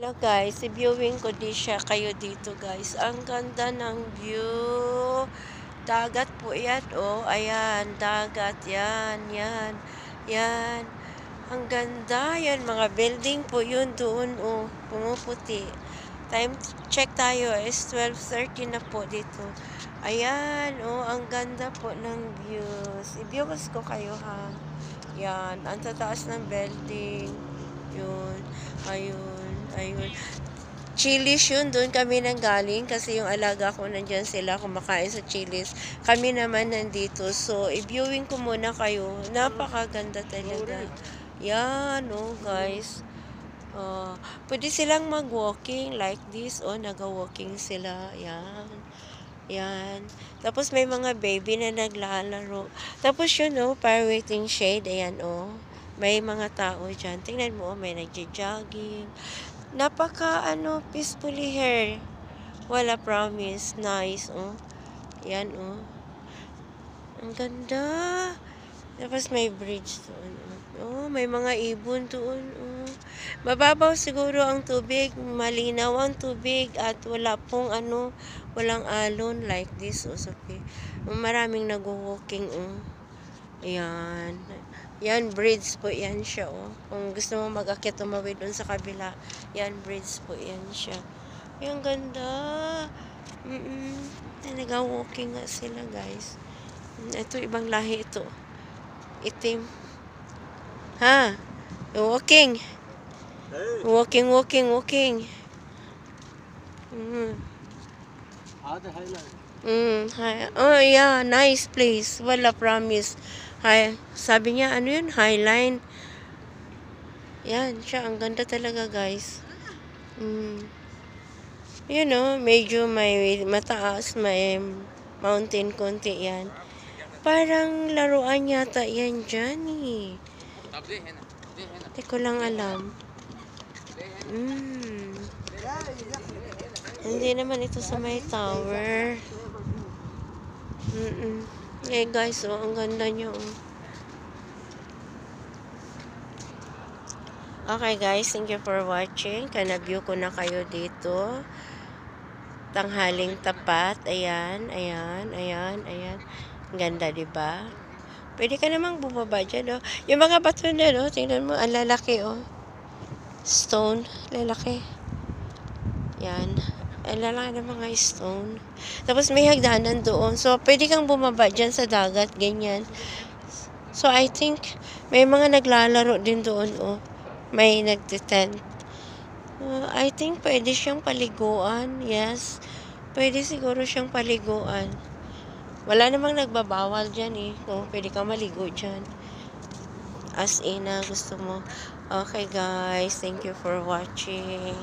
Hello guys, i-viewing ko di siya kayo dito guys. Ang ganda ng view. Dagat po yan, oh. Ayan, dagat. Yan, yan. Yan. Ang ganda. Yan, mga building po yun doon, oh. Pumuputi. Time check tayo is 12:30 na po dito. Ayan, oh. Ang ganda po ng views. I-views ko kayo, ha. Yan, ang tataas ng building. Yun. Ayun. Ayun. Chili's yun. Doon kami nanggaling kasi yung alaga ko nandyan sila kumakain sa Chili's. Kami naman nandito. So, i-viewing ko muna kayo. Napakaganda talaga. Yan, oh, guys. Pwede silang mag-walking like this. Oh, naga-walking sila. Yan. Yan. Tapos may mga baby na naglalaro. Tapos yun, oh, para waiting shade. Ayan, oh. May mga tao dyan. Tingnan mo, oh, may nagja-jogging. Napaka, peacefully here. Wala, promise. Nice, oh. Yan, oh. Ang ganda. Tapos may bridge doon, oh. Oh, may mga ibon doon, oh. Mababaw siguro ang tubig. Malinaw ang tubig at wala pong, walang alon like this, oh. Okay. Maraming nag-walking, oh. Ayan. Yan, bridge po yan siya, oh. Kung gusto mo mag-akit tumawid doon sa kabila, yan, bridge po yan siya. Yung ganda. Nag-walking nga sila, guys. Ito, ibang lahi ito. Itim. Ha? Walking. Walking, walking, walking. Hi. Oh, yeah, nice place. Wala, promise. Hi. Sabi niya, ano yun? Highline. Yan, siya. Ang ganda talaga, guys. You know, medyo may mataas, may mountain konti yan. Parang laruan yata yan dyan, eh. Hindi ko lang alam. Hindi naman ito sa may tower. Eh guys, oh, ang ganda nyo. Okay guys, thank you for watching. Kana-view ko na kayo dito. Tanghaling tapat. Ayan, ayan, ayan, ayan. Ang ganda, diba? Pwede ka namang bumaba dyan, oh. Yung mga bato na, oh. Tingnan mo, ang lalaki, oh. Stone, lalaki. Yan. Ang lalaki ng mga stone. Tapos may hagdanan doon. So, pwede kang bumaba dyan sa dagat, ganyan. So, I think, may mga naglalaro din doon, oh. May nagtitent. I think, pwede siyang paliguan. Yes. Pwede siguro siyang paliguan. Wala namang nagbabawal dyan, eh. Kung pwede ka maligo dyan. As in, gusto mo. Okay, guys. Thank you for watching.